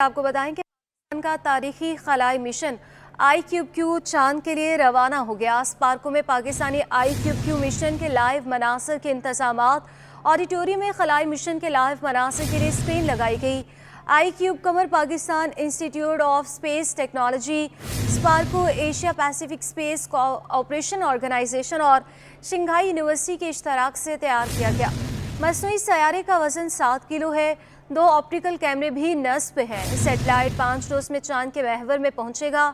आपको बताएं कि पाकिस्तान का तारीखी खलाई मिशन IQQ चांद के लिए रवाना हो गया। स्पार्को में पाकिस्तानी IQQ मिशन के लाइव मनासर के इंतजामात। ऑडिटोरियम में खलाई मिशन के लाइव मनासर के लिए स्क्रीन लगाई गई। IQQ Qamar Pakistan institute of space technology, Suparco Asia Pacific space operation organisation और शंघाई यूनिवर्सिटी के इश्तराक से तैयार किया गया। मसनूई सैयारे का वजन 7 किलो है। 2 ऑप्टिकल कैमरे भी नस्ब हैं। सैटेलाइट 5 रोज में चांद के महवर में पहुंचेगा।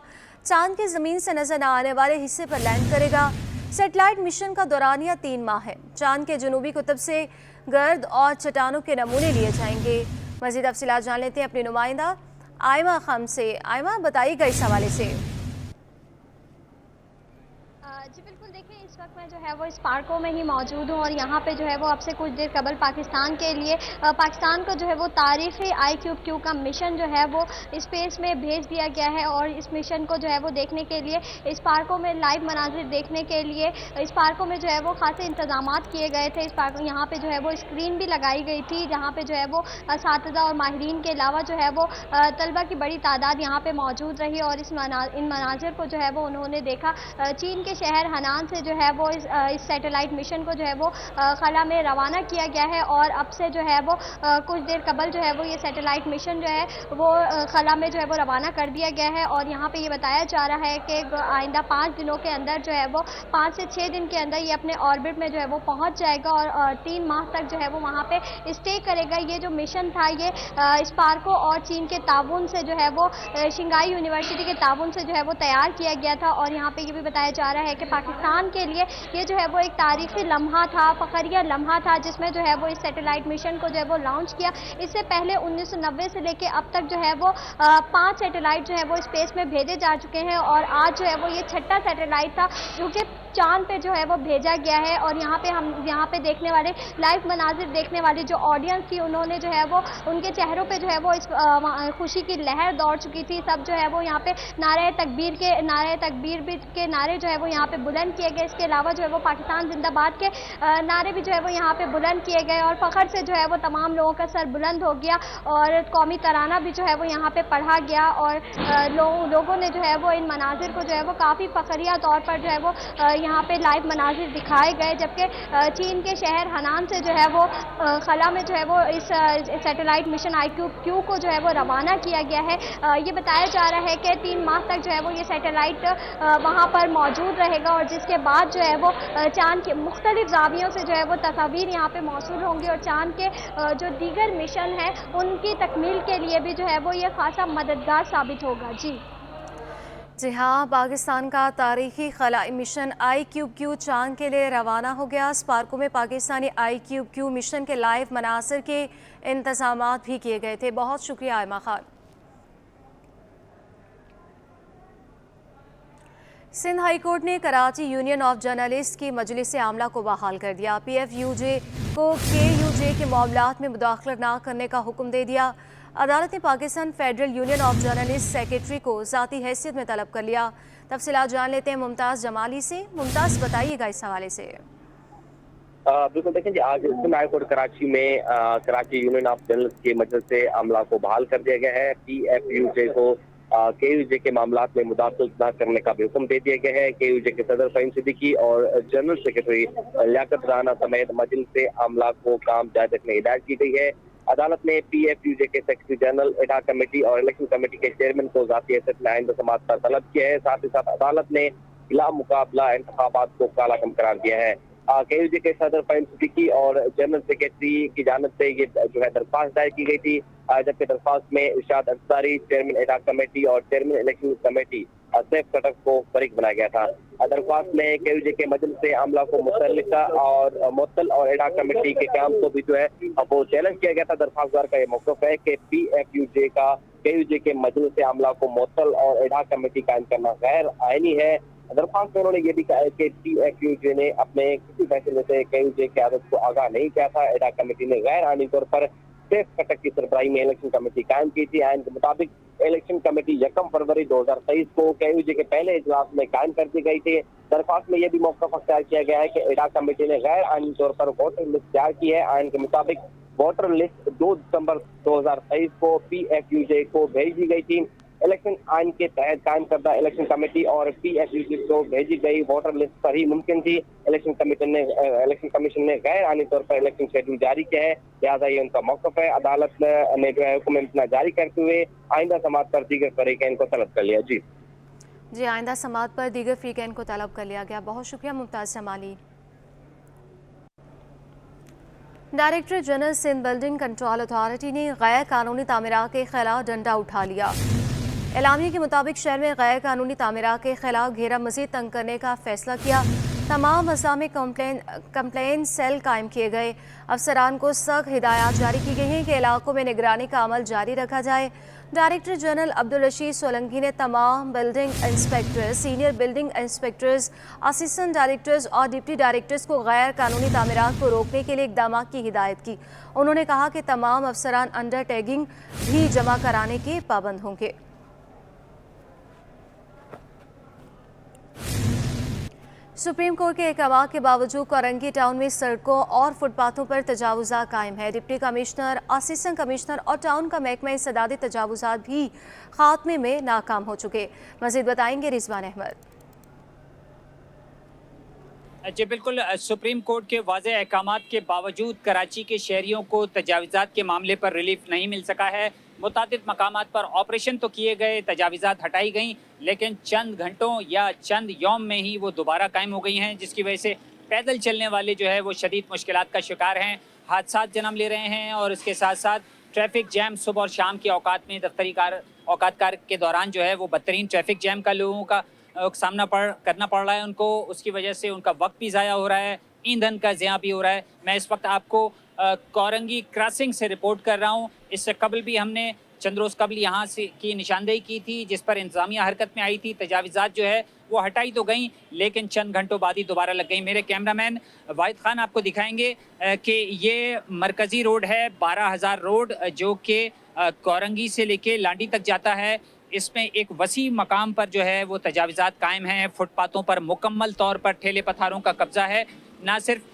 चांद के ज़मीन से नजर न आने वाले हिस्से पर लैंड करेगा। सैटेलाइट मिशन का दौरानिया 3 माह है। चांद के जनूबी कुतुब से गर्द और चट्टानों के नमूने लिए जाएंगे। मज़ीद तफसीलात जान लेते हैं अपनी नुमाइंदा आयमा खान से। आयमा, बताइएगा इस हवाले से। जी बिल्कुल, देखिए इस वक्त मैं जो है वो स्पार्को में ही मौजूद हूँ और यहाँ पे जो है वो अब से कुछ देर कबल पाकिस्तान के लिए पाकिस्तान को जो है वो तारीखी IQQ का मिशन जो है वो स्पेस में भेज दिया गया है। और इस मिशन को जो है वो देखने के लिए स्पार्को में लाइव मनाजिर देखने के लिए स्पार्को में जो है वो खासे इंतजाम किए गए थे। स्पार्को यहाँ पे जो है वो स्क्रीन भी लगाई गई थी जहाँ पे जो है वो असातिज़ा और माहिरीन के अलावा जो है वो तलबा की बड़ी तादाद यहाँ पे मौजूद रही और इन मनाजिर को जो है वो उन्होंने देखा। चीन के शहर हनान से जो है वो इस सैटेलाइट मिशन को जो है वो खला में रवाना किया गया है और अब से जो है वो कुछ देर कबल जो है वो ये सैटेलाइट मिशन जो है वो खला में जो है वो रवाना कर दिया गया है। और यहाँ पे ये बताया जा रहा है कि आइंदा 5 दिनों के अंदर जो है वो 5 से 6 दिन के अंदर ये अपने ऑर्बिट में जो है वो पहुँच जाएगा और 3 माह तक जो है वो वहाँ पे स्टे करेगा। ये जो मिशन था ये स्पार्को और चीन के ताउन से जो है वो शंघाई यूनिवर्सिटी के ताउन से जो है वो तैयार किया गया था। और यहाँ पे ये भी बताया जा रहा है कि पाकिस्तान के लिए ये जो है वो एक तारीखी लम्हा था, फखरिया लम्हा था, जिसमें जो है वो इस सैटेलाइट मिशन को जो है वो लॉन्च किया। इससे पहले 1990 से लेके अब तक जो है वो 5 सैटेलाइट जो है वो स्पेस में भेजे जा चुके हैं और आज जो है वो ये 6ठा सैटेलाइट था जो कि चांद पे जो है वो भेजा गया है। और यहाँ पे देखने वाले लाइव मनाजिर देखने वाली जो ऑडियंस थी उन्होंने जो है वो उनके चेहरों पे जो है वो इस खुशी की लहर दौड़ चुकी थी। सब जो है वो यहाँ पे नारे तकबीर के नारे जो है वो यहाँ पे बुलंद किए गए। इसके अलावा जो है वो पाकिस्तान जिंदाबाद के नारे भी जो है वो यहाँ पे बुलंद किए गए और फखर से जो है वो तमाम लोगों का सर बुलंद हो गया और कौमी तराना भी जो है वो यहाँ पे पढ़ा गया। और लोगों ने जो है वो इन मनाजिर को जो है वो काफ़ी फखरिया तौर पर जो है वो यहाँ पे लाइव मनाजिर दिखाए गए। जबकि चीन के शहर हनान से जो है वो खला में जो है वो इस सैटेलाइट मिशन IQQ को जो है वो रवाना किया गया है। ये बताया जा रहा है कि 3 माह तक जो है वो ये सैटेलाइट वहाँ पर मौजूद रहेगा और जिसके बाद जो है वो चांद के मुख्तलिफ ज़ावियों से जो है वो तस्वीर यहाँ पे मौसूल होंगी और चांद के जो दीगर मिशन है उनकी तकमील के लिए भी जो है वो ये खासा मददगार साबित होगा। जी हाँ, पाकिस्तान का तारीखी खलाई मिशन IQQ चांद के लिए रवाना हो गया। स्पार्को में पाकिस्तानी IQQ मिशन के लाइव मनासर के इंतजामात भी किए गए थे। बहुत शुक्रिया आयमा खान। सिंध हाई कोर्ट ने कराची यूनियन ऑफ जर्नलिस्ट की मजलिस आमला को बहाल कर दिया। PFUJ को KUJ के मामलात में मुदाखलत न करने का हुक्म दे दिया। अदालत ने Pakistan federal union of journalist secretary को ज़ाती हैसियत में तलब कर लिया। तफसीलात जान लेते हैं मुमताज़ जमाली से। मुमताज़, बताइएगा इस हवाले से। बिल्कुल, देखें जी, आज सिंध हाई कोर्ट कराची में कराची यूनियन ऑफ जर्नलिस्ट की मजलिस आमला को बहाल कर दिया गया है। PFUJ को KUJ के मामलात में मुदाखलत न करने का भी हुक्म दे दिया गया है। KUJ के सदर फ़हीम सिद्दीकी और जनरल सेक्रेटरी लियाकत राना समेत मजलिस आमला को काम जारी रखने की हिदायत की गई है। अदालत ने PFUJ के सेक्रेटरी जनरल, एडा कमेटी और इलेक्शन कमेटी के चेयरमैन को ज़ाती हैसियत में आइंदा समात का तलब किया है। साथ ही साथ अदालत ने बिला मुकाबला इंतखाबात को कालाकम करार दिया है। KUJ के सदर फ़हीम सिद्दीकी और जनरल सेक्रेटरी की जानिब से ये जो है दरख्वास्त दायर की गई थी, जबकि दरख्वास्त में इरशाद अंसारी, चेयरमैन एडा कमेटी और chairman election committee Saif Cuttack को फरीक बनाया गया था। दरख्वास्त में KUJ के मजलिस आमला को मुअत्तल और एडा कमेटी के काम को भी जो है वो चैलेंज किया गया था। दरख्वास्तदार का ये मौक़िफ़ है कि PFUJ का KUJ के मजलिस आमला को मुअत्तल और एडा कमेटी कायम करना गैर आईनी है। दरख्वास्त में उन्होंने ये भी कहा है कि PFUJ ने अपने किसी फैसले से KUJ की आदत को आगाह नहीं किया था। एडा कमेटी ने गैर आईनी तौर पर सैफ कटक की सरबराही में इलेक्शन कमेटी कायम की थी। आइन के मुताबिक इलेक्शन कमेटी 1 फरवरी 2023 को KUJ के पहले इजलास में कायम कर दी गई थी। दरख्वास्त में यह भी मौक़िफ़ अख्तियार किया गया है कि एडा कमेटी ने गैर आईनी तौर पर वोटर लिस्ट तैयार की है। आइन के मुताबिक वोटर लिस्ट 2 दिसंबर 2023 को PFUJ को भेजी गई थी। इलेक्शन आइन के तहत कायम करदा इलेक्शन कमेटी और PFUJ को भेजी गई वोटर लिस्ट पर ही मुमकिन थी। इलेक्शन कमीशन ने गैर आइनी तौर पर इलेक्शन शेड्यूल जारी किया है, लिहाजा ये उनका मौकफ है। अदालत ने जो है हुक्म इम्तना जारी करते हुए आइंदा समाअत पर दीगर फरीकैन को तलब कर लिया। जी, आइंदा समाअत पर दीगर फरीकैन को तलब कर लिया गया। बहुत शुक्रिया Mumtaz Jamali. Director general Sindh building control authority ने गैर कानूनी तामीरात के खिलाफ डंडा उठा लिया। एलामिया के मुताबिक शहर में गैर कानूनी तामीरात के खिलाफ घेरा मजीद तंग करने का फैसला किया। तमाम अज़ला में कंप्लेन सेल कायम किए गए। अफसरान को सख्त हिदायत जारी की गई हैं कि इलाकों में निगरानी का अमल जारी रखा जाए। डायरेक्टर जनरल अब्दुल रशीद सोलंकी ने तमाम building inspectors, senior building inspectors, assistant directors और डिप्टी डायरेक्टर्स को गैर कानूनी तामीरात को रोकने के लिए इकदाम की हिदायत की। उन्होंने कहा कि तमाम अफसरान अंडर टैगिंग भी जमा कराने के पाबंद होंगे। सुप्रीम कोर्ट के अहकाम के बावजूद कोरंगी टाउन में सड़कों और फुटपाथों पर तजावुज़ात कायम है। डिप्टी कमिश्नर, असिस्टेंट कमिश्नर और टाउन का महकमा इंसदादी तजावुज़ात भी खात्मे में नाकाम हो चुके। मज़ीद बताएंगे रिजवान अहमद। जी बिल्कुल, सुप्रीम कोर्ट के वाज़ेह अहकामात के बावजूद कराची के शहरियों को तजावीज़ात के मामले पर रिलीफ नहीं मिल सका है। मुतादिद मकामात पर ऑपरेशन तो किए गए, तजावीज़ात हटाई गई, लेकिन चंद घंटों या चंद यौम में ही वो दोबारा कायम हो गई हैं, जिसकी वजह से पैदल चलने वाले जो है वो शदीद मुश्किलात का शिकार हैं, हादसात जन्म ले रहे हैं। और इसके साथ साथ ट्रैफिक जैम सुबह और शाम के औकात में, दफ्तरी औकात के दौरान जो है वो बदतरीन ट्रैफिक जैम का लोगों का सामना करना पड़ रहा है उनको। उसकी वजह से उनका वक्त भी ज़ाया हो रहा है, ईंधन का ज़िया भी हो रहा है। मैं इस वक्त आपको कोरंगी क्रॉसिंग से रिपोर्ट कर रहा हूँ। इससे कबल भी हमने चंद रोज़ कबल यहाँ से की निशानदेही की थी, जिस पर इंतज़ामिया हरकत में आई थी। तजावीज़ात जो है वो हटाई तो गई, लेकिन चंद घंटों बाद ही दोबारा लग गई। मेरे कैमरामैन वाहिद खान आपको दिखाएंगे कि ये मरकज़ी रोड है, 12,000 रोड, जो कि कोरंगी से लेके लांडी तक जाता है। इसमें एक वसी मकाम पर जो है वो तजावीज़ात कायम हैं। फुटपाथों पर मुकम्मल तौर पर ठेले पथारों का कब्जा है। ना सिर्फ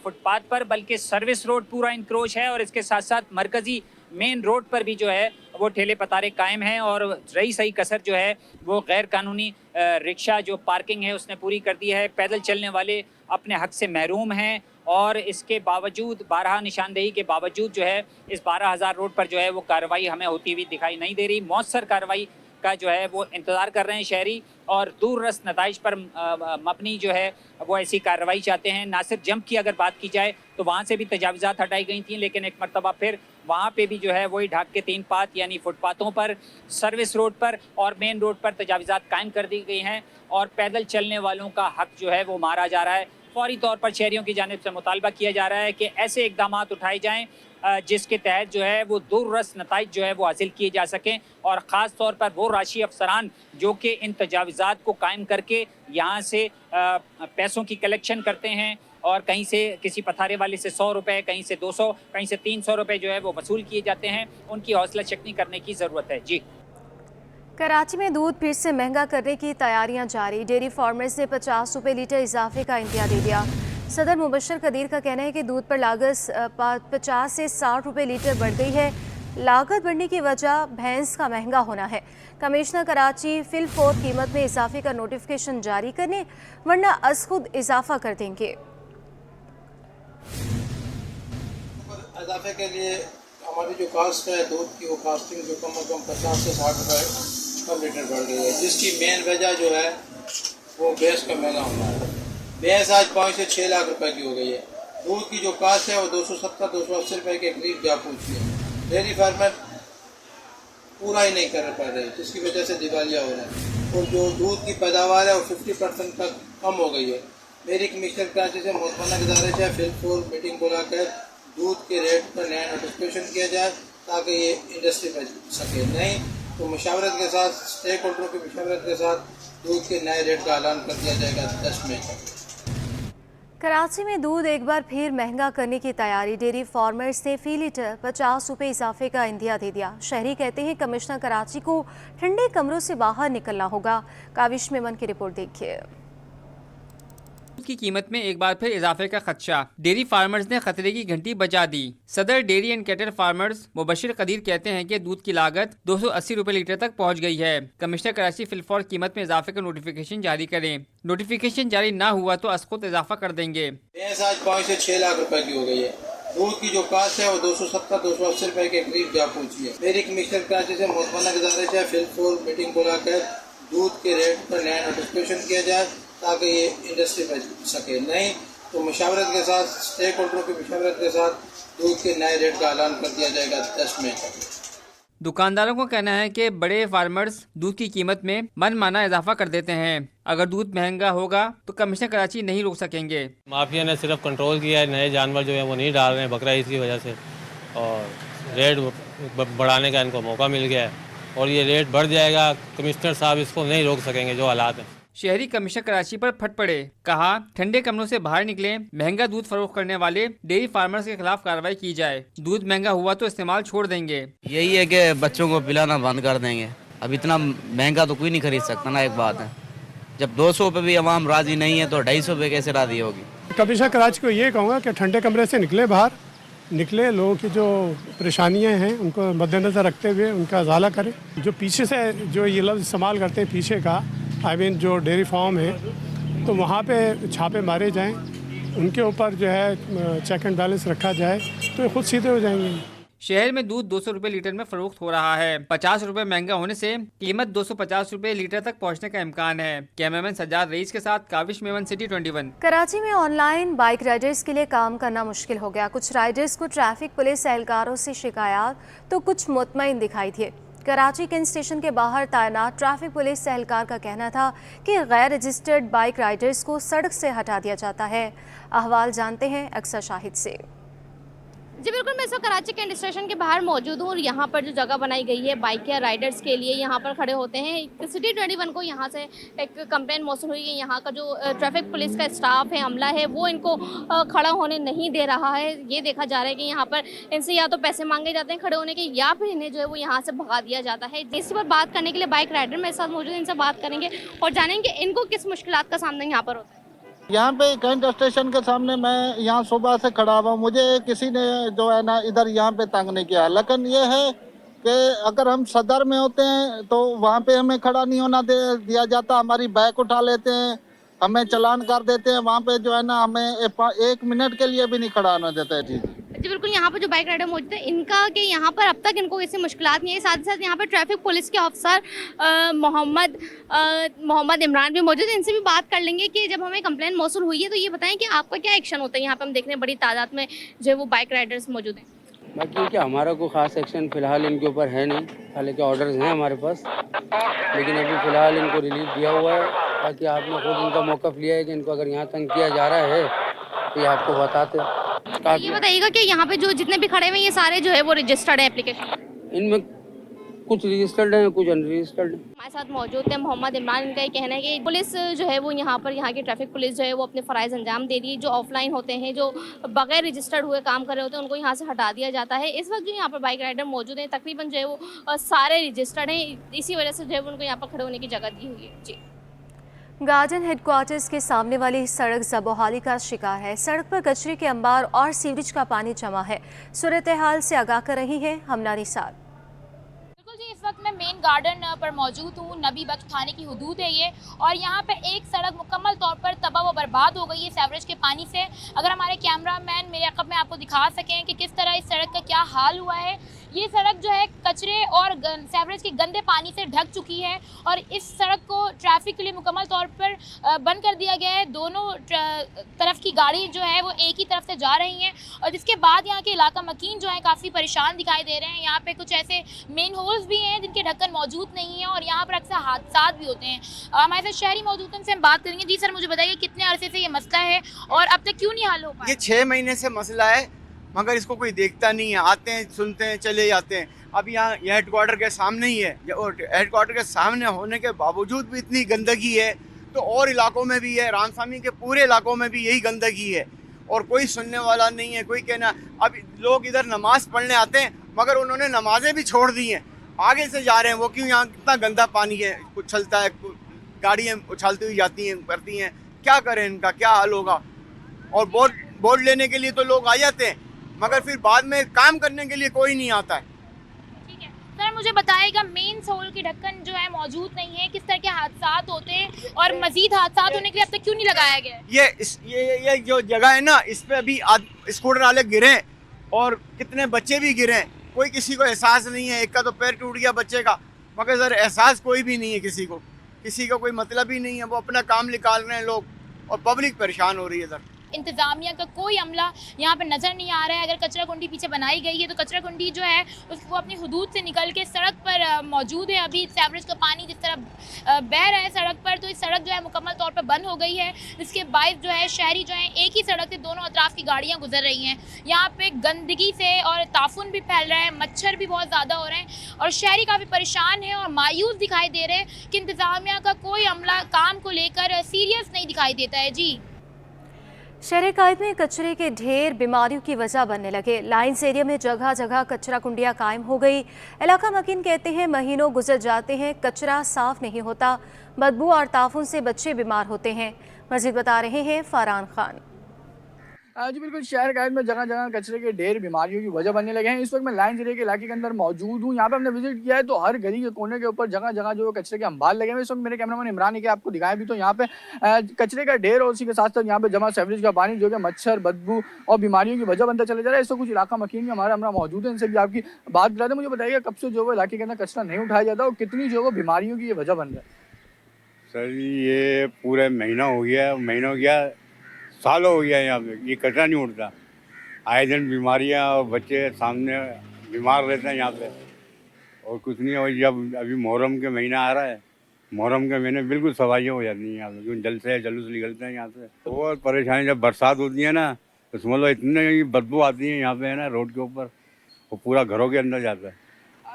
फुटपाथ पर बल्कि सर्विस रोड पूरा इंक्रोच है, और इसके साथ साथ मरकज़ी मेन रोड पर भी जो है वो ठेले पतारे कायम हैं। और रही सही कसर जो है वो गैर कानूनी रिक्शा जो पार्किंग है उसने पूरी कर दी है। पैदल चलने वाले अपने हक से महरूम हैं, और इसके बावजूद 12 निशानदेही के बावजूद जो है इस 12,000 रोड पर जो है वो कार्रवाई हमें होती हुई दिखाई नहीं दे रही। मौसर कार्रवाई का जो है वो इंतज़ार कर रहे हैं शहरी, और दूर रस नताइज पर मबनी जो है वो ऐसी कार्रवाई चाहते हैं। नासिर जंप की अगर बात की जाए तो वहाँ से भी तजावीज़ात हटाई गई थी, लेकिन एक मरतबा फिर वहाँ पे भी जो है वही ढाक के 3 पात यानी फुटपाथों पर, सर्विस रोड पर और मेन रोड पर तजावीज़ात कायम कर दी गई हैं, और पैदल चलने वालों का हक जो है वो मारा जा रहा है। फौरी तौर पर शहरियों की जानिब से मुतालबा किया जा रहा है कि ऐसे इकदाम उठाए जाएँ जिसके तहत जो है वो दूर रस नताइज जो है वो हासिल किए जा सकें, और ख़ास तौर पर वो राशि अफसरान जो कि इन तजावीज़ात को कायम करके यहाँ से पैसों की कलेक्शन करते हैं, और कहीं से किसी पथारे वाले से 100 रुपये, कहीं से 200, कहीं से 300 रुपये जो है वो वसूल किए जाते हैं, उनकी हौसला शक्नी करने की ज़रूरत है। जी, कराची में दूध फिर से महंगा करने की तैयारियां जारी। डेयरी फार्मर्स ने 50 रुपये लीटर इजाफे का इंतज़ार दे दिया। सदर मुबशर कदीर का कहना है कि दूध पर लागत 50 से 60 रुपये लीटर बढ़ गई है। लागत बढ़ने की वजह भैंस का महंगा होना है। कमिश्नर कराची फिल फोर कीमत में इजाफे का नोटिफिकेशन जारी करने, वरना अज खुद इजाफा कर देंगे। इजाफे के लिए हमारी जो कास्ट है दूध की, वो कास्टिंग जो कम से कम 50 से 60 रुपये पर लीटर बढ़ गई है, जिसकी मेन वजह जो है वो भैंस का महंगा होना है। भैंस आज 5 से 6 लाख रुपए की हो गई है। दूध की जो कास्ट है वो 270-280 रुपये के करीब जा पहुँची है। डेयरी फार्मर पूरा ही नहीं कर पा रहे, जिसकी वजह से दिवालिया हो रहा है, और जो दूध की पैदावार है वो 50% तक कम हो गई है। मेरी कमिश्नर कराची से मोहतरमा गुजारिश है फिल फोर मीटिंग बुलाकर दूध के रेट पर नया नोटिफिकेशन किया जाए, ताकि ये इंडस्ट्री बच सके। नहीं तो मुशावरत के साथ, स्टेक होल्डरों की मुशावरत के साथ दूध के नए रेट का ऐलान कर दिया जाएगा 10 मई तक। कराची में दूध एक बार फिर महंगा करने की तैयारी। डेयरी फार्मर्स ने फी लीटर 50 रुपये इजाफे का इंदिया दे दिया। शहरी कहते हैं कमिश्नर कराची को ठंडे कमरों से बाहर निकलना होगा। काविश मेमन की रिपोर्ट देखिए। की कीमत में एक बार फिर इजाफे का खदशा, डेयरी फार्मर्स ने खतरे की घंटी बजा दी। सदर dairy and cattle farmers Mubashir Qadeer कहते हैं कि दूध की लागत 280 रुपए लीटर तक पहुंच गई है। कमिश्नर कराची फिलफॉर कीमत में इजाफे का नोटिफिकेशन जारी करें। नोटिफिकेशन जारी ना हुआ तो अस्कुत इजाफा कर देंगे। भैंस आज 5 से 6 लाख रुपए की हो गई है। दूध की जो कास्ट है वो 270-280 रुपए के करीब जा पहुंची है। मेरी कमिश्नर कराची से मुतमना गुजारिश है फिलफॉर मीटिंग बुलाकर दूध के रेट पर नया नोटिफिकेशन किया जाए ताकि ये इंडस्ट्री में सके, नहीं तो मुशावरत के साथ स्टेक होल्डरों की मुशावरत के साथ दूध के नए रेट का ऐलान कर दिया जाएगा 10 मई तक। दुकानदारों को कहना है कि बड़े फार्मर्स दूध की कीमत में मनमाना इजाफा कर देते हैं। अगर दूध महंगा होगा तो कमिश्नर कराची नहीं रोक सकेंगे। माफिया ने सिर्फ कंट्रोल किया है, नए जानवर जो है वो नहीं डाल रहे हैं बकरा ईद की वजह से, और रेट बढ़ाने का इनको मौका मिल गया है और ये रेट बढ़ जाएगा। कमिश्नर साहब इसको नहीं रोक सकेंगे जो हालात हैं। शहरी कमिश्नर कराची पर फट पड़े, कहा ठंडे कमरों से बाहर निकले, महंगा दूध फरोख्त करने वाले डेयरी फार्मर्स के खिलाफ कार्रवाई की जाए। दूध महंगा हुआ तो इस्तेमाल छोड़ देंगे। यही है कि बच्चों को पिलाना बंद कर देंगे। अब इतना महंगा तो कोई नहीं खरीद सकता ना, एक बात है। जब 200 पे भी अवाम राजी नहीं है तो 250 पे कैसे राजी होगी। कमिश्नर कराची को ये कहूँगा कि ठंडे कमरे से निकले बाहर, निकले लोगों की जो परेशानियां हैं उनको मद्देनज़र रखते हुए उनका अजाला करें। जो पीछे से जो ये लफ्ज़ इस्तेमाल करते हैं पीछे का, जो डेयरी फार्म है, तो वहाँ पे छापे मारे जाएं, उनके ऊपर जो है चेक एंड बैलेंस रखा जाए तो ये खुद सीधे हो जाएंगे। शहर में दूध 200 रुपए लीटर में फरोख्त हो रहा है। 50 रुपए महंगा होने से कीमत 250 रुपए लीटर तक पहुंचने का इम्कान है। कैमरामैन सज्जाद रईस के साथ काविश मेमन, सिटी 21। कराची में ऑनलाइन बाइक राइडर्स के लिए काम करना मुश्किल हो गया। कुछ राइडर्स को ट्रैफिक पुलिस एहलकारों से शिकायत तो कुछ मुतमईन दिखाई दिए। कराची कैंट स्टेशन के बाहर तैनात ट्रैफिक पुलिस एहलकार का कहना था कि गैर रजिस्टर्ड बाइक राइडर्स को सड़क से हटा दिया जाता है। अहवाल जानते हैं अक्सर शाहिद से। जी बिल्कुल, मैं इस वक्त कराची कैंट स्टेशन के बाहर मौजूद हूँ और यहाँ पर जो जगह बनाई गई है बाइक या राइडर्स के लिए, यहाँ पर खड़े होते हैं। सिटी 21 को यहाँ से एक कंप्लेंट मौसूल हुई है। यहाँ का जो ट्रैफिक पुलिस का स्टाफ है, अमला है, वो इनको खड़ा होने नहीं दे रहा है। ये देखा जा रहा है कि यहाँ पर इनसे या तो पैसे मांगे जाते हैं खड़े होने के, या फिर इन्हें जो है वो यहाँ से भगा दिया जाता है। इसी पर बात करने के लिए बाइक राइडर मेरे साथ मौजूद है, इनसे बात करेंगे और जानेंगे इनको किस मुश्किलात का सामना यहाँ पर होता है। यहाँ पे कैंट स्टेशन के सामने मैं यहाँ सुबह से खड़ा हुआ, मुझे किसी ने जो है ना इधर यहाँ पे तंग नहीं किया। लेकिन ये है कि अगर हम सदर में होते हैं तो वहाँ पे हमें खड़ा नहीं होना दिया जाता, हमारी बाइक उठा लेते हैं, हमें चालान कर देते हैं। वहाँ पे जो है ना हमें 1 मिनट के लिए भी नहीं खड़ा होना देता है। जी बिल्कुल, यहाँ पर जो बाइक राइडर मौजूद है इनका कि यहाँ पर अब तक इनको किसी मुश्किलात नहीं है। साथ ही साथ यहाँ पर ट्रैफिक पुलिस के ऑफिसर मोहम्मद इमरान भी मौजूद है। इनसे भी बात कर लेंगे कि जब हमें कंप्लेंट मौसूल हुई है तो ये बताएं कि आपका क्या एक्शन होता है। यहाँ पर हम देख रहे हैं बड़ी तादाद में जो है वो बाइक राइडर्स मौजूद हैं। बाकी क्या हमारा कोई खास एक्शन फिलहाल इनके ऊपर है नहीं, हालांकि ऑर्डर्स हैं हमारे पास, लेकिन अभी फिलहाल इनको रिलीफ दिया हुआ है। बाकी आपने खुद इनका मौक़िफ़ लिया है कि इनको अगर यहाँ तंग किया जा रहा है तो ये आपको बताते हैं। ये बताइएगा कि यहाँ पे जो जितने भी खड़े हुए ये सारे जो है वो रजिस्टर्ड है एप्लीकेशन? इनमें कुछ रजिस्टर्ड हैं, कुछ अनरजिस्टर्ड हैं। हमारे साथ मौजूद है मोहम्मद इमरान। इनका ये कहना है कि पुलिस जो है वो यहाँ पर, यहाँ की ट्रैफिक पुलिस जो है वो अपने फ़राइज़ अंजाम दे रही है। जो ऑफलाइन होते हैं, जो बगैर रजिस्टर्ड हुए काम कर रहे होते हैं, उनको यहाँ से हटा दिया जाता है। इस वक्त जो यहाँ पर बाइक राइडर मौजूद हैं तकरीबन जो है वो सारे रजिस्टर्ड हैं, इसी वजह से जो है उनको यहाँ पर खड़े होने की जगह दी हुई है। जी, गार्डन हेडक्वार्टर्स के सामने वाली सड़क ज़बोहाली का शिकार है। सड़क पर कचरे के अंबार और सीवरेज का पानी जमा है। सूरत हाल से आगाह कर रही है हमना निसार। बिल्कुल जी, इस वक्त मैं मेन गार्डन पर मौजूद हूँ। नबी बख्श थाने की हुदूद है ये, और यहाँ पे एक सड़क मुकम्मल तौर पर तबाह व बर्बाद हो गई है सीवरेज के पानी से। अगर हमारे कैमरामैन मेरे अक़ब में आपको दिखा सकें कि किस तरह इस सड़क का क्या हाल हुआ है। ये सड़क जो है कचरे और सीवरेज के गंदे पानी से ढक चुकी है और इस सड़क को ट्रैफिक के लिए मुकम्मल तौर पर बंद कर दिया गया है। दोनों तरफ की गाड़ी जो है वो एक ही तरफ से जा रही हैं, और जिसके बाद यहाँ के इलाका मकीन जो है काफ़ी परेशान दिखाई दे रहे हैं। यहाँ पे कुछ ऐसे मेन होल्स भी हैं जिनके ढक्कन मौजूद नहीं है, और यहाँ पर अक्सर हादसात भी होते हैं। हमारे साथ शहरी मौजूद हैं, उनसे हम बात करेंगे। जी सर, मुझे बताइए कितने अरसे से ये मसला है और अब तक क्यों नहीं हल हो पाया? ये 6 महीने से मसला है, मगर इसको कोई देखता नहीं है। आते हैं, सुनते हैं, चले जाते हैं। अब यहाँ हेडक्वार्टर के सामने ही है, और हेडक्वार्टर के सामने होने के बावजूद भी इतनी गंदगी है, तो और इलाकों में भी है। रामसामी के पूरे इलाकों में भी यही गंदगी है और कोई सुनने वाला नहीं है, कोई कहना। अब लोग इधर नमाज पढ़ने आते हैं, मगर उन्होंने नमाजें भी छोड़ दी हैं, आगे से जा रहे हैं। वो क्यों? यहाँ कितना गंदा पानी है, उछलता है, गाड़ियाँ उछलती हुई जाती हैं, करती हैं, क्या करें, इनका क्या हाल होगा। और वोट लेने के लिए तो लोग आ जाते हैं, मगर फिर बाद में काम करने के लिए कोई नहीं आता है। ठीक है सर, मुझे बताइएगा मेन सोल की ढक्कन जो है मौजूद नहीं है, किस तरह के हादसात होते हैं और मजीद हादसात होने के लिए अब तक क्यों नहीं लगाया गया है? ये जो जगह है ना, इस पे अभी स्कूटर वाले गिरे और कितने बच्चे भी गिरे, कोई किसी को एहसास नहीं है। एक का तो पैर टूट गया बच्चे का, मगर सर एहसास कोई भी नहीं है किसी को कोई मतलब ही नहीं है। वो अपना काम निकाल रहे हैं लोग और पब्लिक परेशान हो रही है सर। इंतजामिया का कोई अमला यहाँ पर नज़र नहीं आ रहा है। अगर कचरा कुंडी पीछे बनाई गई है तो कचरा कुंडी जो है उसको अपनी हदूद से निकल के सड़क पर मौजूद है। अभी सेवरेज का पानी जिस तरह बह रहा है सड़क पर, तो इस सड़क जो है मुकम्मल तौर पर बंद हो गई है। इसके बायस जो है शहरी जो है एक ही सड़क से दोनों अतराफ की गाड़ियाँ गुजर रही हैं। यहाँ पे गंदगी से और ताफुन भी फैल रहा है, मच्छर भी बहुत ज़्यादा हो रहे हैं और शहरी काफ़ी परेशान है और मायूस दिखाई दे रहे हैं कि इंतजामिया का कोई अमला काम को लेकर सीरियस नहीं दिखाई देता है। जी, शहर कायद में कचरे के ढेर बीमारियों की वजह बनने लगे। लाइन्स एरिया में जगह जगह कचरा कुंडियां कायम हो गई। इलाका मकीन कहते हैं महीनों गुजर जाते हैं, कचरा साफ नहीं होता, बदबू और ताफुन से बच्चे बीमार होते हैं। मजीद बता रहे हैं फरहान खान। जी बिल्कुल, शहर कायद में जगह जगह कचरे के ढेर बीमारियों की वजह बनने लगे हैं। इस वक्त मैं लाइन्स एरिया के इलाके के अंदर मौजूद हूँ। यहाँ पे हमने विजिट किया है तो हर गली के कोने के ऊपर जगह जगह जो कचरे के अंबार लगे हुए। इस वक्त मेरे कैमरामैन इमरान है कि आपको दिखाएं भी तो यहाँ पे कचरे का ढेर और उसी के साथ साथ यहाँ पे जमा सेवरेज का पानी जो कि मच्छर, बदबू और बीमारियों की वजह बनता चला जा रहा है। इस वक्त कुछ इलाका मकीन में हमारा मौजूद है, इनसे भी आपकी बात करा दें। मुझे बताइएगा कब से जो वो इलाके के अंदर कचरा नहीं उठाया जाता और कितनी जो वो बीमारियों की ये वजह बन रहा है? सर ये पूरे महीना हो गया, सालों हो गया, यहाँ पे ये कचरा नहीं उठता। आए दिन बीमारियाँ और बच्चे सामने बीमार रहते हैं यहाँ पे, और कुछ नहीं। और जब अभी मुहर्रम के महीना आ रहा है, मुहर्रम के महीने बिल्कुल सफाइयाँ हो जाती हैं यहाँ पे, क्योंकि जल से जलूस निकलते हैं यहाँ से। और परेशानी जब बरसात होती है ना, तो समझ लो इतनी बदबू आती है यहाँ पे है ना रोड के ऊपर, वो पूरा घरों के अंदर जाता है।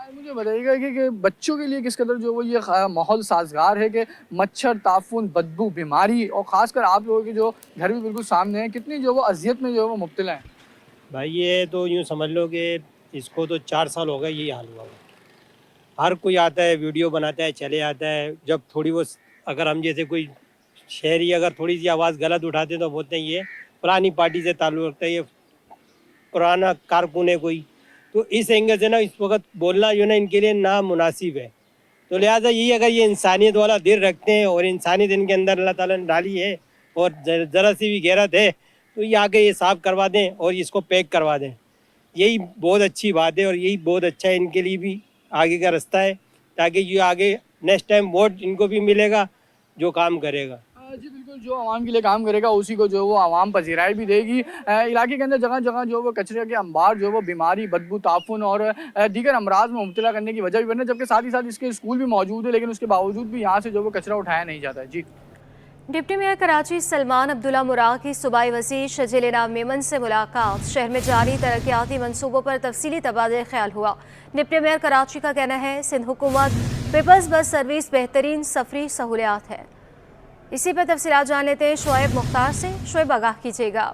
मुझे बताइएगा कि बच्चों के लिए किस कदर जो वो ये माहौल साजगार है कि मच्छर, ताफुन, बदबू, बीमारी और ख़ासकर आप लोगों के जो घर भी बिल्कुल सामने हैं, कितनी जो वो अजियत में जो वो मुब्तला हैं? भाई ये तो यूँ समझ लो कि इसको तो 4 साल हो गए यही हाल हुआ। हर कोई आता है, वीडियो बनाता है, चले आता है। जब थोड़ी वो अगर हम जैसे कोई शहरी अगर थोड़ी सी आवाज़ गलत उठाते हैं तो बोलते हैं ये पुरानी पार्टी से ताल्लुक़ रखता है, ये पुराना कारकुन है कोई। तो इस एंगल से ना इस वक्त बोलना जो ना इनके लिए नामुनासिब है। तो लिहाजा यही अगर ये इंसानियत वाला दिल रखते हैं और इंसानियत इनके अंदर अल्लाह ताला ने डाली है और ज़रा सी भी गैरत है, तो ये आगे ये साफ़ करवा दें और इसको पैक करवा दें। यही बहुत अच्छी बात है और यही बहुत अच्छा है इनके लिए भी आगे का रास्ता है, ताकि ये आगे नेक्स्ट टाइम वोट इनको भी मिलेगा जो काम करेगा। जी बिल्कुल, जो आवाम के लिए काम करेगा उसी को जो वो आवाम पजीराई भी देगी। इलाके के अंदर जगह जगह जो वो कचरे के अंबार जो वो बीमारी, बदबू, ताफुन और दीगर अमराज में मुब्तला करने की वजह भी बने, जबकि साथ ही साथ इसके स्कूल भी मौजूद है, लेकिन उसके बावजूद भी यहाँ से जो वो कचरा उठाया नहीं जाता है। जी, डिप्टी मेयर कराची सलमान अब्दुल्ला मुराद की सूबाई वज़ीर शर्जील इनाम मेमन से मुलाकात। शहर में जारी तरक्याती मंसूबों पर तफसीली तबादला ख्याल हुआ। डिप्टी मेयर कराची का कहना है सिंध हुकूमत पीपल्स बस सर्विस बेहतरीन सफरी सहूलियात है। इसी पर तफसीलात जान लेते हैं शोएब मुख्तार से। शोएब आगाह कीजिएगा।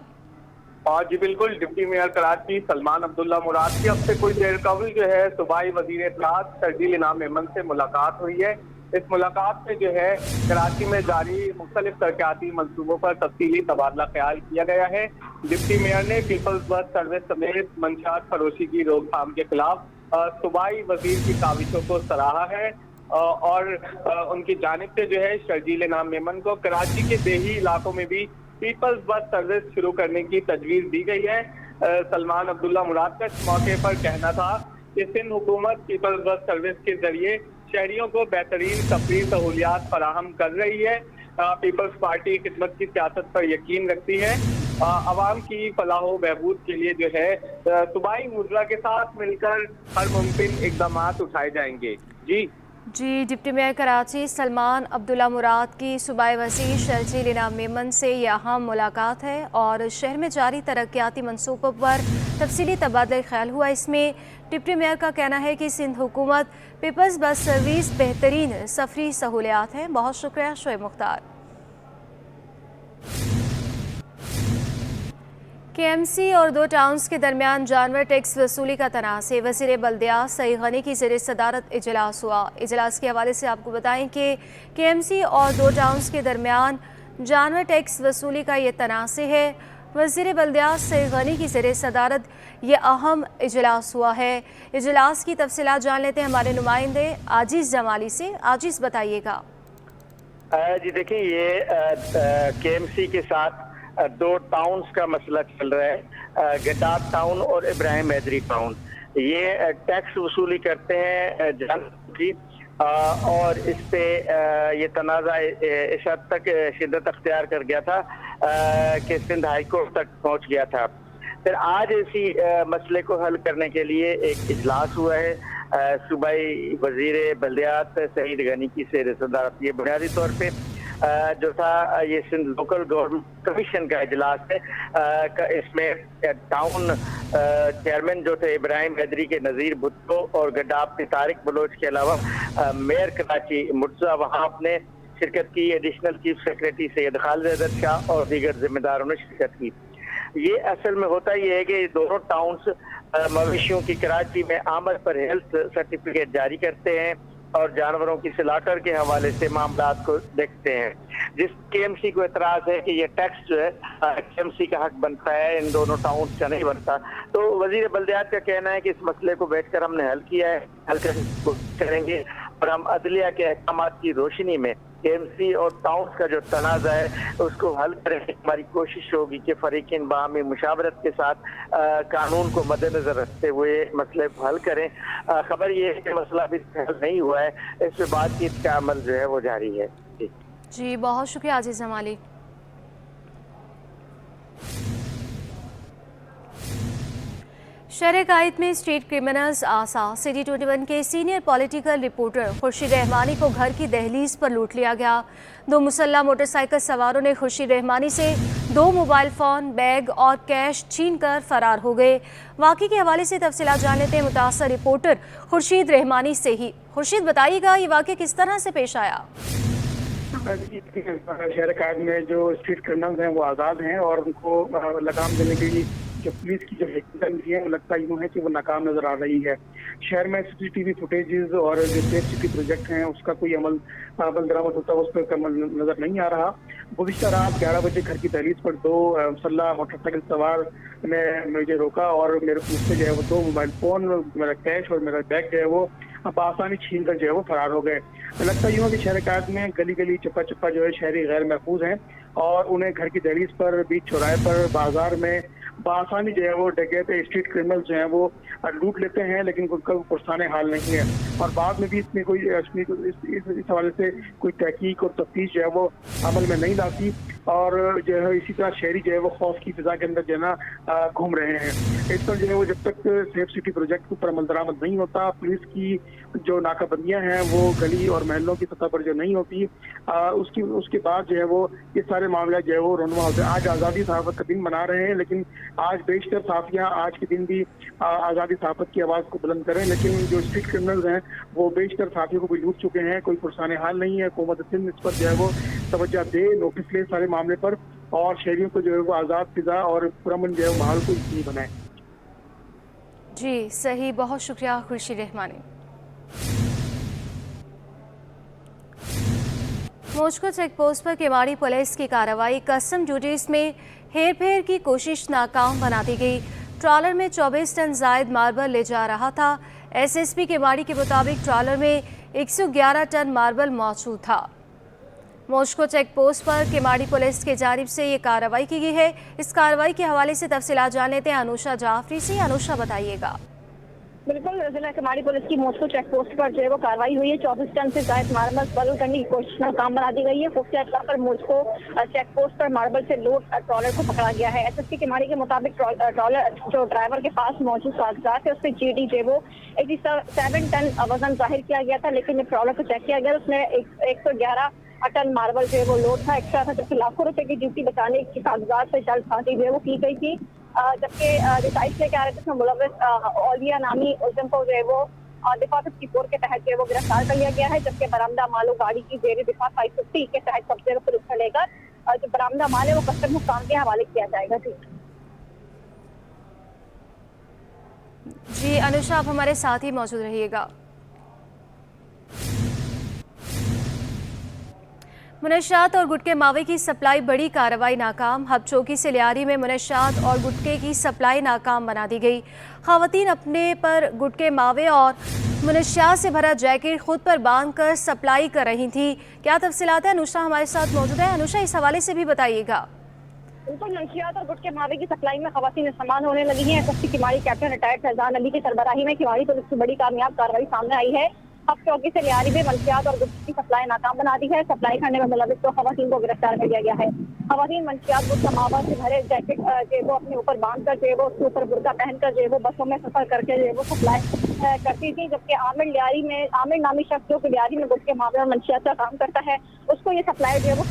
जी बिल्कुल, डिप्टी मेयर कराची सलमान अब्दुल्ला मुराद की अब से कुछ देर कबल जो है सूबाई वज़ीर इत्तलात शर्जील इनाम मेमन से मुलाकात हुई है। इस मुलाकात में जो है कराची में जारी मुख्तलिफ तरक्याती मंसूबों पर तफसीली तबादला ख्याल किया गया है। डिप्टी मेयर ने पीपल्स बस सर्विस समेत मंशात फरोशी की रोकथाम के खिलाफ सूबाई वज़ीर की काविशों को सराहा है और उनकी जानिब से जो है शर्जील इनाम मेमन को कराची के देही इलाकों में भी पीपल्स बस सर्विस शुरू करने की तजवीज़ दी गई है। सलमान अब्दुल्ला मुराद का इस मौके पर कहना था कि सिंध हुकूमत पीपल्स बस सर्विस के जरिए शहरियों को बेहतरीन सफरी सहूलियात फराहम कर रही है। पीपल्स पार्टी खिदमत की सियासत पर यकीन रखती है। आवाम की फलाह व बहबूद के लिए जो है सूबाई वज़रा के साथ मिलकर हर मुमकिन इक़दाम उठाए जाएंगे। जी, डिप्टी मेयर कराची सलमान अब्दुल्ला मुराद की सूबाई वज़ीर शर्जील इनाम मेमन से यहाँ मुलाकात है और शहर में जारी तरक्याती मंसूबों पर तफसीली तबादला ख्याल हुआ। इसमें डिप्टी मेयर का कहना है कि सिंध हुकूमत पीपल्स बस सर्विस बेहतरीन सफरी सहूलियात है। बहुत शुक्रिया शोएब मुख्तार। KMC और 2 टाउन्स के दरमियान जानवर टैक्स वसूली का तनाज़। वज़ीर बल्दियात सईद गनी की ज़ेर सदारत इजलास हुआ। इजलास के हवाले से आपको बताएं कि KMC और 2 टाउन्स के दरमियान जानवर टैक्स वसूली का ये तनाज़े है। वज़ीर बल्दियात से गनी की ज़ेरे सदारत ये अहम इजलास हुआ है। इजलास की तफसीलात जान लेते हैं हमारे नुमाइंदे आजीज़ जमाली से। आजीज़ बताइएगा। जी देखिए, ये KMC के साथ दो टाउन्स का मसला चल रहा है, गडाब टाउन और इब्राहिम हैदरी टाउन। ये टैक्स वसूली करते हैं जानवर की, और इस पे ये तनाज़ा इस हद तक शिद्दत अख्तियार कर गया था कि सिंध हाई कोर्ट तक पहुंच गया था। फिर आज इसी मसले को हल करने के लिए एक इजलास हुआ है। सूबाई वजीर बल्दियात सईद गनी की ज़ेर सदारत ये बुनियादी तौर पे जो था ये सिंध लोकल गवर्नमेंट कमीशन का इजलास है। इसमें टाउन चेयरमैन जो थे इब्राहिम हैदरी के नज़ीर भुट्टो और गडाब के तारिक बलोच के अलावा मेयर कराची मुर्तज़ा वहाब ने शिरकत की। Additional chief secretary Syed Khalid Haider Shah और दीगर जिम्मेदारों ने शिरकत की। ये असल में होता ये है कि दोनों टाउन्स मवेशियों की कराची में आमद पर हेल्थ सर्टिफिकेट जारी करते हैं और जानवरों की स्लॉटर के हवाले से मामला को देखते हैं। जिस KMC को एतराज है कि ये टैक्स जो है KMC का हक बनता है, इन दोनों टाउन का नहीं बनता। तो वजीर बल्दियात का कहना है कि इस मसले को बैठकर हमने हल किया है, हल करेंगे और हम अदलिया के अहकामात की रोशनी में KMC और टाउन्स का जो तनाज़ा है उसको हल करेंगे। हमारी कोशिश होगी कि फरीकीन बाहमी मुशावरत के साथ कानून को मद्देनजर रखते हुए मसले को हल करें। खबर ये है कि मसला अभी हल नहीं हुआ है, इस पर बातचीत का अमल जो है वो जारी है। जी बहुत शुक्रिया अजीज जमाली। शहर कायद में स्ट्रीट क्रिमिनल्स आसा सिटी 21 के senior political reporter Khurshid Rahmani को घर की दहलीज पर लूट लिया गया। दो मुसल्ला मोटरसाइकिल सवारों ने खुर्शीद रहमानी से 2 मोबाइल फ़ोन, बैग और कैश छीनकर फरार हो गए। वाक़ई के हवाले से तफसीलात जान लेते हैं मुतासर रिपोर्टर खुर्शीद रहमानी से ही। खुर्शीद बताइएगा ये वाक़या किस तरह से पेश आया? शहर कायद में जो स्ट्रीट क्रिमिनल्स हैं वो आज़ाद हैं और उनको लगाम देने के लिए जो पुलिस की जो हिकमत है वो लगता यूँ है कि वो नाकाम नजर आ रही है। शहर में CCTV फुटेजेस और जो सेफ सिटी प्रोजेक्ट हैं उसका कोई अमल दरामद होता है उस पर नजर नहीं आ रहा। गुज़िश्ता रात 11 बजे घर की दहलीज पर 2 मुसल्ला मोटरसाइकिल सवार ने मुझे रोका और मेरे मुझसे जो है वो 2 मोबाइल फ़ोन, मेरा कैश और मेरा बैग जो है वो आसानी छीन कर जो है वो फरार हो गए। लगता यूँ है कि शहर कायद में गली गली चप्पा चप्पा जो है शहरी गैर महफूज हैं और उन्हें घर की दहलीज पर, बीच चौराहे पर, बाजार में बआसानी जो है वो डकैत स्ट्रीट क्रिमिनल जो हैं वो लूट लेते हैं, लेकिन उनका पुरसाने हाल नहीं है। और बाद में भी इसमें कोई इस हवाले से कोई तहकीक और तफ्तीश जो है वो अमल में नहीं लाती और जो है इसी तरह शहरी जो है वो खौफ की फिजा के अंदर जो है ना घूम रहे हैं। इस पर जो है वो जब तक सेफ सिटी प्रोजेक्ट के ऊपर अमल दरामद नहीं होता, पुलिस की जो नाकाबंदियां हैं वो गली और महलों की सतह पर जो नहीं होती, उसके बाद जो है वो ये सारे मामले जो है वो रोनुमा होते हैं। आज आज़ादी सहाफ़त का दिन मना रहे हैं, लेकिन आज बेशतर साफियाँ आज के दिन भी आज़ादी सहाफ़त की आवाज़ को बुलंद करें, लेकिन जो स्ट्रीट क्रिमिनल्स हैं वो बेशतर साफियों को भी लूट चुके हैं। कोई पुरसाने हाल नहीं है। हुकूमत सिंध इस पर जो है वो तवज्जो दे, नोटिस ले सारे मामले पर और शहरियों को जो है वो आज़ाद फिजा और पुरअमन जो है माहौल को यकीनी बनाए। जी सही, बहुत शुक्रिया खुर्शीद रहमानी। मोजको चेक पोस्ट पर केवाड़ी पुलिस की कार्रवाई, कस्टम ड्यूटीज में हेर फेर की कोशिश नाकाम बना दी गई। ट्रॉलर में 24 टन जायद मार्बल ले जा रहा था। SSP केवाड़ी के मुताबिक ट्रॉलर में 111 टन मार्बल मौजूद था। मोजको चेक पोस्ट पर केवाड़ी पुलिस की जानिब से ये कार्रवाई की गई है। इस कार्रवाई के हवाले से तफसीलात जान लेते हैं अनुषा जाफरी से। अनुषा बताइएगा। बिल्कुल, जिला केवाड़ी पुलिस की मोस्को चेक पोस्ट पर जो है वो कार्रवाई हुई है। 24 टन से जायद मार्बल बदल करने की कोशिश नाकाम बना दी गई है। खुफिया इत्तला पर मोस्को चेक पोस्ट पर मार्बल से लोड ट्रॉलर को पकड़ा गया है। SSP केवाड़ी के मुताबिक ट्रॉलर जो ड्राइवर के पास मौजूद कागजात है उस पर GD जो वो 87 टन वजन जाहिर किया गया था, लेकिन ट्रॉलर को चेक किया गया उसमें 111 टन मार्बल जो है वो लोड था एक्स्ट्रा था, जबकि लाखों रुपए की ड्यूटी बचाने की कागजात से जल्दबाजी जो है वो की गई थी। जबकि रिसाइट लेके आ रहे थे उसमें मुलव्वस औलिया नामी उलझन को जो है वो दिफा 54 के तहत जो है वो गिरफ्तार कर लिया गया है। जबकि बरामदा मालो गाड़ी की जेर दिफा 550 के तहत कब्जे में पुलिस लेकर जो बरामदा माल है वो कस्टम हुक्काम के हवाले किया जाएगा। जी अनुषा, आप हमारे साथ ही मौजूद रहिएगा। मुनशियात और गुटके मावे की सप्लाई बड़ी कार्रवाई नाकाम। हब चौकी से लियारी में मुनशियात और गुटके की सप्लाई नाकाम बना दी गई। खवातीन अपने पर गुटके मावे और मुनशियात से भरा जैकेट खुद पर बांध कर सप्लाई कर रही थी। क्या तफसीलात है? अनुषा हमारे साथ मौजूद है। अनुषा, इस हवाले से भी बताइएगा। बिल्कुल, मंशियात और गुटके मावे की सप्लाई में खवातीन इस्तेमाल होने लगी हैं। SSP Keamari captain retired Faizan Ali की सरबराही में किमाड़ी पुलिस की बड़ी कामयाब कार्रवाई सामने आई है। अब चौकी से लियारी में मंशियात और गुटके की सप्लाई नाकाम बना दी है। सप्लाई करने में मुलविस तो खवातीन को गिरफ्तार कर लिया गया है। खवातीन मंशियात गुटका मावा से भरे जैकेट जो वो अपने ऊपर बांध कर जो वो उसके ऊपर बुर्का पहनकर जो वो बसों में सफर करके जो वो सप्लाई करती थी। जबकि आमिर नामी शख्स जो लियारी में गुटके मावे और मंशियात का काम करता है, उसको ये सप्लाई जो है वो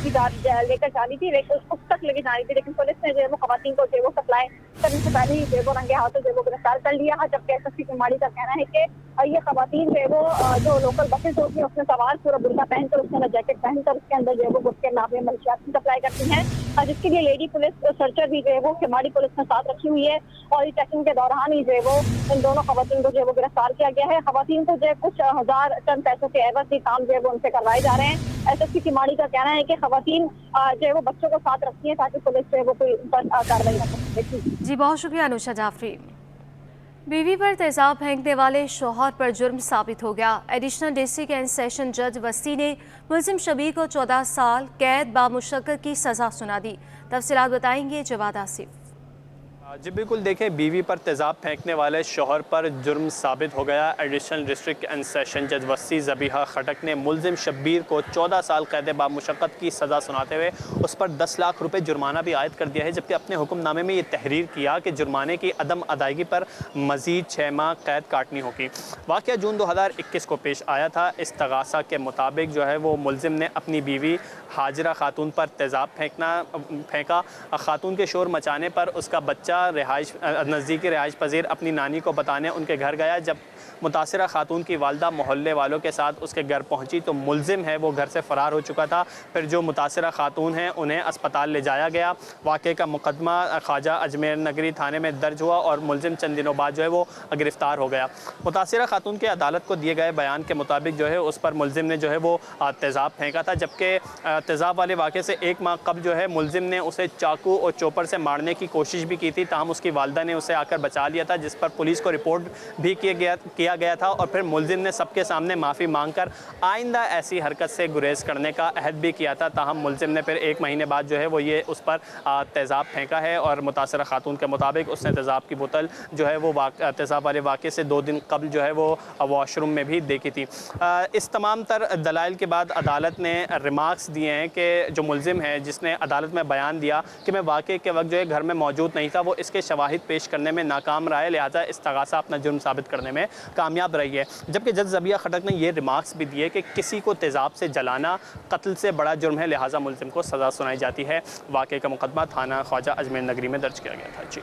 लेकर जानी थी, लेकिन उसको तक लेके जानी थी। लेकिन पुलिस ने जो है वो खवातीन को जो वो सप्लाई करने से पहले ही जो वो रंगे हाथों जो वो गिरफ्तार कर लिया है। जबकि एसएसपी किमाड़ी का कहना है कि ये खवातीन जो है वो जो लोकल बसेस होती है उसमें सवार पूरा बुर्का पहनकर उसके अंदर जैकेट पहनकर उसके अंदर जो है वो गुटके मावे मंशियात की सप्लाई करती हैं, जिसके लिए लेडी पुलिस सर्चर भी जो है वो किमाड़ी पुलिस ने साथ रखी हुई है। और इस चेकिंग के दौरान ही जो है वो इन दोनों खवातीन को जो है वो गिरफ्तार किया गया है। खवातीन को जो है कुछ हजार टन पैसों के एवज के काम जो है वो उनसे करवाए जा रहे हैं। एसएसपी किमाड़ी का कहना है कि खवातीन जो है वो बच्चों को साथ रखती है ताकि पुलिस जो है वो कोई उन पर कार्रवाई न कर सके। जी, बहुत शुक्रिया अनुषा जाफरी। बीवी पर तेजाब फेंकने वाले शौहर पर जुर्म साबित हो गया। एडिशनल डिस्ट्रिक्ट एंड सेशन जज वस्ती ने मुलजिम शबीर को 14 साल कैद बामुशक्कत की सजा सुना दी। तफसीलात बताएंगे जवाद आसिफ। जी बिल्कुल, देखें, बीवी पर तेज़ाब फेंकने वाले शोहर पर जुर्म साबित हो गया। एडिशनल डिस्ट्रिक्ट एंड सेशन जज वस्ती ज़बीहा खटक ने मुलजिम शब्बीर को 14 साल कैद बामुशक्कत की सज़ा सुनाते हुए उस पर 10 लाख रुपए जुर्माना भी आयद कर दिया है। जबकि अपने हुक्मनामे में ये तहरीर किया कि जुर्माने की अदम अदायगी पर मज़ीद 6 माह कैद काटनी होगी। वाक़या जून 2021 को पेश आया था। इस्तगासा के मुताबिक जो है वो मुलजिम ने अपनी बीवी हाजरा खातून पर तेज़ाब फेंका। खातून के शोर मचाने पर उसका बच्चा नज़दीकी रिहाइश पजीर अपनी नानी को बताने उनके घर गया। जब मुतासिरा खातून की वालदा मोहल्ले वालों के साथ उसके घर पहुंची तो मुलजिम है वो घर से फ़रार हो चुका था। फिर जो मुतासिरा खातून हैं उन्हें अस्पताल ले जाया गया। वाक़े का मुकदमा ख्वाजा अजमेर नगरी थाने में दर्ज हुआ और मुलजिम चंद दिनों बाद जो है वो गिरफ़्तार हो गया। मुतासिरा खातून के अदालत को दिए गए बयान के मुताबिक जो है उस पर मुलजिम ने जो है वो तेज़ाब फेंका था। जबकि तेज़ाब वाले वाक़े से 1 माह कबल जो है मुलजिम ने उसे चाकू और चोपर से मारने की कोशिश भी की थी, ताहम उसकी वालदा ने उसे आकर बचा लिया था, जिस पर पुलिस को रिपोर्ट भी किया गया था। और फिर मुलजिम ने सबके सामने माफ़ी मांगकर आइंदा ऐसी हरकत से गुरेज करने का अहद भी किया था। ताहम मुलजिम ने फिर 1 महीने बाद जो है वो ये उस पर तेज़ाब फेंका है और मुतासरा खातून के मुताबिक उसने तेज़ाब की बोतल जो है वो तेज़ाब वाले वाक़े से 2 दिन कबल जो है वो वॉशरूम में भी देखी थी। इस तमाम तर दलाइल के बाद अदालत ने रिमार्क्स दिए हैं कि जो मुलजिम है जिसने अदालत में बयान दिया कि मैं वाक़े के वक्त जो है घर में मौजूद नहीं था, वो इसके शवाहिद पेश करने में नाकाम रहा है, लिहाजा इस्तगासा अपना जुर्म साबित करने में कामयाब रही है। जबकि जज ज़बिया खटक ने ये रिमार्क्स भी दिए कि किसी को तेज़ाब से जलाना कत्ल से बड़ा जुर्म है, लिहाजा मुलजिम को सज़ा सुनाई जाती है। वाक़े का मुकदमा थाना ख्वाजा अजमेर नगरी में दर्ज किया गया था। जी,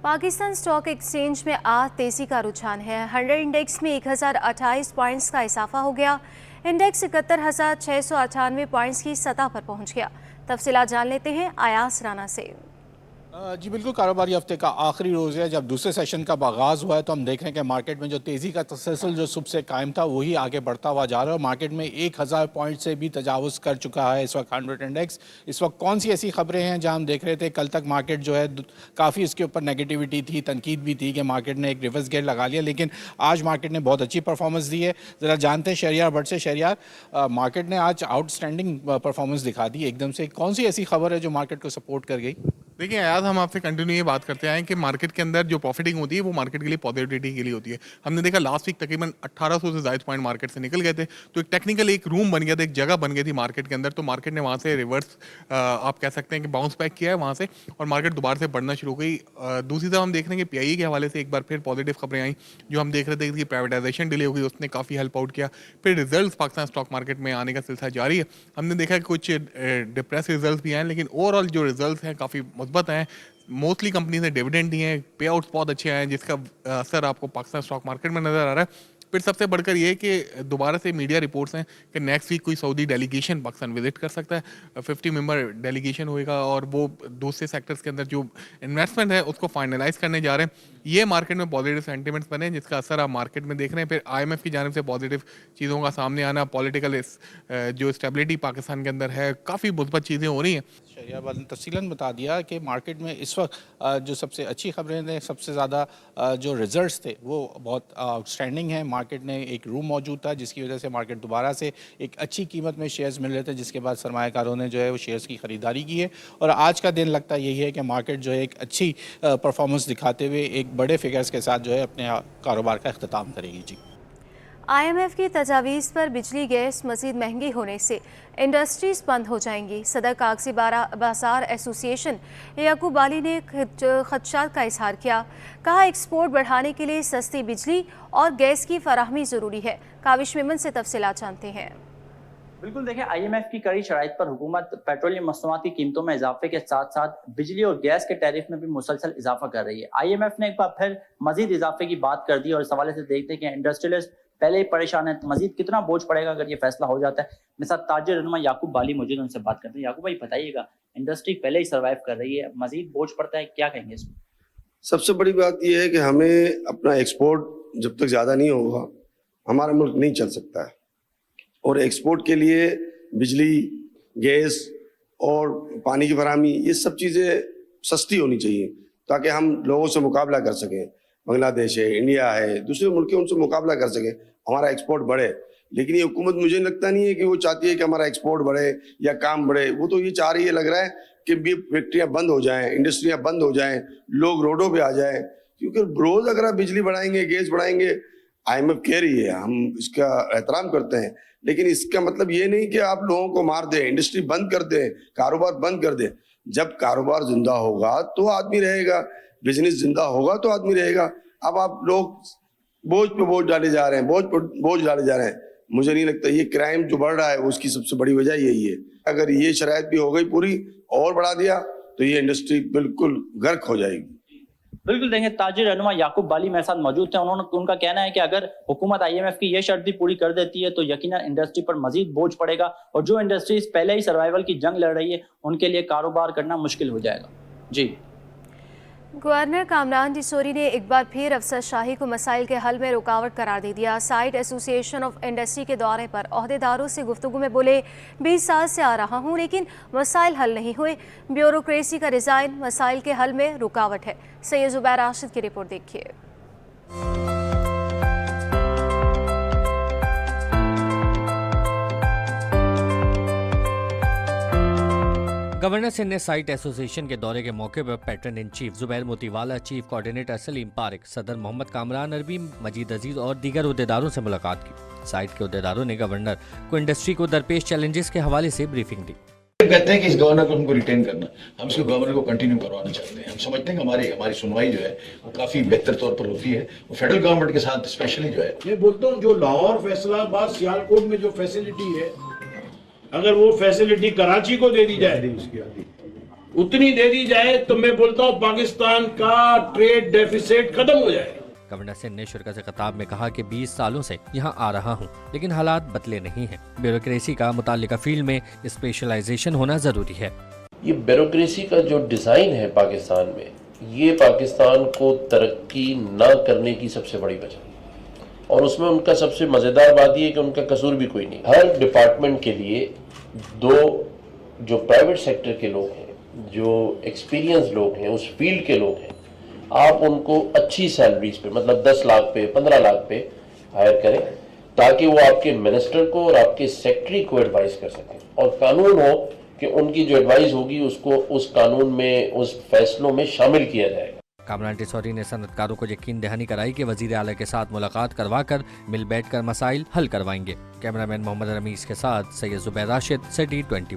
पाकिस्तान स्टॉक एक्सचेंज में आज तेजी का रुझान है। 100 इंडेक्स में 1028 पॉइंट्स का इजाफा हो गया। इंडेक्स 71,698 पॉइंट्स की सतह पर पहुंच गया। तफसीलात जान लेते हैं आयास राना से। जी बिल्कुल, कारोबारी हफ्ते का आखिरी रोज़ है। जब दूसरे सेशन का आगाज़ हुआ है तो हम देख रहे हैं कि मार्केट में जो तेज़ी का तसलसल जो सुबह से कायम था वही आगे बढ़ता हुआ जा रहा है और मार्केट में 1000 पॉइंट से भी तजावुज़ कर चुका है इस वक्त 100 इंडेक्स। इस वक्त कौन सी ऐसी खबरें हैं जहां हम देख रहे थे कल तक मार्केट जो है काफ़ी इसके ऊपर नेगेटिविटी थी, तनकीद भी थी कि मार्केट ने एक रिवर्स गेयर लगा लिया, लेकिन आज मार्केट ने बहुत अच्छी परफॉर्मेंस दी है। ज़रा जानते हैं शहरियार भट्ट से। शहरियार, मार्केट ने आज आउटस्टैंडिंग परफॉर्मेंस दिखा दी एकदम से, कौन सी ऐसी खबर है जो मार्केट को सपोर्ट कर गई? देखिए आज हम आपसे कंटिन्यू ये बात करते आए कि मार्केट के अंदर जो प्रॉफिटिंग होती है वो मार्केट के लिए पॉजिटिविटी के लिए होती है। हमने देखा लास्ट वीक तकरीबन 1800 से ज़ायद पॉइंट मार्केट से निकल गए थे, तो एक टेक्निकल एक रूम बन गया था, एक जगह बन गई थी मार्केट के अंदर। तो मार्केट ने वहाँ से रिवर्स आप कह सकते हैं कि बाउंस बैक किया है वहाँ से और मार्केट दोबारा से बढ़ना शुरू हो गई। दूसरी तरफ हम देख रहे हैं कि PIE के हवाले से एक बार फिर पॉजिटिव खबरें आई। जो हम देख रहे थे कि प्राइवेटाइजेशन डिले हो गई, उसने काफ़ी हेल्प आउट किया। फिर रिजल्ट पाकिस्तान स्टॉक मार्केट में आने का सिलसिला जारी है। हमने देखा कि कुछ डिप्रेस रिजल्ट भी आए, लेकिन ओवरऑल जो रिजल्ट हैं काफ़ी मुस्बत हैं। मोस्टली कंपनी ने डिविडेंड दिए हैं, पे आउट्स बहुत अच्छे आए हैं, जिसका असर आपको पाकिस्तान स्टॉक मार्केट में नज़र आ रहा है। फिर सबसे बढ़कर ये कि दोबारा से मीडिया रिपोर्ट्स हैं कि नेक्स्ट वीक कोई सऊदी डेलीगेशन पाकिस्तान विजिट कर सकता है। 50 मेंबर डेलीगेशन होएगा और वो दूसरे सेक्टर्स के अंदर जो इन्वेस्टमेंट है उसको फाइनलाइज करने जा रहे हैं। ये मार्केट में पॉजिटिव सेंटिमेंट्स बने जिसका असर आप मार्केट में देख रहे हैं। फिर IMF की जानिब से पॉजिटिव चीज़ों का सामने आना, पॉलिटिकल जो स्टेबिलिटी पाकिस्तान के अंदर है, काफ़ी मुस्बत चीज़ें हो रही हैं। शहरियाबाद ने तफसीलन बता दिया कि मार्केट में इस वक्त जो सबसे अच्छी खबरें थे, सबसे ज़्यादा जो रिजल्ट्स थे वो बहुत आउटस्टैंडिंग है। मार्केट में एक रूम मौजूद था जिसकी वजह से मार्केट दोबारा से एक अच्छी कीमत में शेयर्स मिल रहे थे, जिसके बाद सरमायाकारों ने जो है वो शेयर्स की ख़रीदारी की है। और आज का दिन लगता यही है कि मार्केट जो है एक अच्छी परफॉर्मेंस दिखाते हुए एक बड़े फिगर्स के साथ जो है अपने कारोबार का अख्ताम करेगी। जी, IMF की तजावीज़ पर बिजली गैस मज़ीद महंगी होने से इंडस्ट्रीज़ बंद हो जाएंगी। सदर कागजी बाजार एसोसिएशन याकूब बाली ने खदशात का इजहार किया। कहा, एक्सपोर्ट बढ़ाने के लिए सस्ती बिजली और गैस की फराहमी ज़रूरी है। काविश मेमन से तफसीलात जानते हैं। बिल्कुल देखिए, IMF की कड़ी शराइत पर हुकूमत पेट्रोलियम मसनूआत की कीमतों में इजाफे के साथ साथ बिजली और गैस के टैरिफ में भी मुसलसल इजाफा कर रही है। IMF ने एक बार फिर मजीद इजाफे की बात कर दी और इस हवाले से देखते हैं कि इंडस्ट्रियलिस्ट पहले ही परेशान है, मजीद कितना बोझ पड़ेगा अगर ये फैसला हो जाता है। मेरे साथ ताजिर रहनुमा याकूब बाली मौजूद, उनसे बात करते हैं। याकूब भाई बताइएगा, इंडस्ट्री पहले ही सर्वाइव कर रही है, मजीद बोझ पड़ता है, क्या कहेंगे इसमें? सबसे बड़ी बात यह है कि हमें अपना एक्सपोर्ट जब तक ज़्यादा नहीं होगा हमारा मुल्क नहीं चल सकता है। और एक्सपोर्ट के लिए बिजली, गैस और पानी की फराहमी, ये सब चीज़ें सस्ती होनी चाहिए ताकि हम लोगों से मुकाबला कर सकें। बांग्लादेश है, इंडिया है, दूसरे मुल्क उनसे मुकाबला कर सकें, हमारा एक्सपोर्ट बढ़े। लेकिन ये हुकूमत मुझे लगता नहीं है कि वो चाहती है कि हमारा एक्सपोर्ट बढ़े या काम बढ़े। वो तो ये चाह रही है, लग रहा है कि भी फैक्ट्रियाँ बंद हो जाएं, इंडस्ट्रियाँ बंद हो जाएं, लोग रोडों पे आ जाएं। क्योंकि रोज़ अगर आप बिजली बढ़ाएंगे, गैस बढ़ाएंगे, IMF कह रही है, हम इसका एहतराम करते हैं, लेकिन इसका मतलब ये नहीं कि आप लोगों को मार दें, इंडस्ट्री बंद कर दें, कारोबार बंद कर दें। जब कारोबार जिंदा होगा तो आदमी रहेगा, बिजनेस जिंदा होगा तो आदमी रहेगा। अब आप लोग बोझ पे बोझ डाले जा रहे हैं, बोझ पर बोझ डाले जा रहे हैं। मुझे नहीं लगता, ये क्राइम जो बढ़ रहा है उसकी सबसे बड़ी वजह यही है। अगर ये शराइत भी हो गई पूरी और बढ़ा दिया तो ये इंडस्ट्री बिल्कुल गर्क हो जाएगी। बिल्कुल देंगे। ताजिर रहनुमा याकूब बाली मेरे साथ मौजूद थे। उनका कहना है कि अगर हुकूमत IMF की ये शर्त भी पूरी कर देती है तो यकीनन इंडस्ट्री पर मजीद बोझ पड़ेगा और जो इंडस्ट्रीज पहले ही सर्वाइवल की जंग लड़ रही है उनके लिए कारोबार करना मुश्किल हो जाएगा। जी, गवर्नर कामरान डिसोरी ने एक बार फिर अफसरशाही को मसाइल के हल में रुकावट करार दे दिया। साइट एसोसिएशन ऑफ इंडस्ट्री के दौरे पर ओहदेदारों से गुफ्तगू में बोले, 20 साल से आ रहा हूं लेकिन मसाइल हल नहीं हुए। ब्यूरोक्रेसी का डिज़ाइन मसाइल के हल में रुकावट है। सैयद जुबैर राशिद की रिपोर्ट देखिए। गवर्नर सिंह ने साइट एसोसिएशन के दौरे के मौके पर patron in chief Zubair Motiwala, chief coordinator Saleem Parekh, सदर मोहम्मद कामरान अरबी, मजीद अजीज और दीगर उहदेदारों से मुलाकात की। साइट के उहदेदारों ने गवर्नर को इंडस्ट्री को दरपेश चैलेंजेस के हवाले से ब्रीफिंग दी। कहते हैं कि इस गवर्नर को हमको रिटेन करना, हम इसको गवर्नर को कंटिन्यू करवाना चाहते हैं। हम समझते हैं कि हमारी सुनवाई जो है वो काफी बेहतर तौर पर होती है और फेडरल गवर्नमेंट के साथ स्पेशली जो है। मैं बोलता हूँ जो लाहौर, फैसलाबाद, सियालकोट में जो फैसिलिटी है, अगर वो फैसिलिटी कराची को दे दी जाए, उतनी दे दी जाए, तो मैं बोलता हूँ पाकिस्तान का ट्रेड डेफिसिट खत्म हो जाए। गवर्नर सिंह ने शुरा से खिताब में कहा कि 20 सालों से यहाँ आ रहा हूँ लेकिन हालात बदले नहीं हैं। ब्यूरोक्रेसी का मुताल्लिका फील्ड में स्पेशलाइजेशन होना जरूरी है। ये ब्यूरोक्रेसी का जो डिजाइन है पाकिस्तान में, ये पाकिस्तान को तरक्की न करने की सबसे बड़ी वजह, और उसमें उनका सबसे मजेदार बात यह है कि उनका कसूर भी कोई नहीं। हर डिपार्टमेंट के लिए दो जो प्राइवेट सेक्टर के लोग हैं, जो एक्सपीरियंस लोग हैं, उस फील्ड के लोग हैं, आप उनको अच्छी सैलरीज पे, मतलब 10 लाख पे, 15 लाख पे हायर करें ताकि वो आपके मिनिस्टर को और आपके सेक्रेटरी को एडवाइस कर सकें और कानून हो कि उनकी जो एडवाइस होगी उसको उस कानून में, उस फैसलों में शामिल किया जाएगा। कामरान डिसोरी ने सनतकारों को यकीन दहानी कराई कि वजीर आला के साथ मुलाकात करवाकर मिल बैठकर मसाइल हल करवाएंगे। कैमरामैन मोहम्मद रमीज के साथ सैयद जुबैर राशिद, सिटी 21।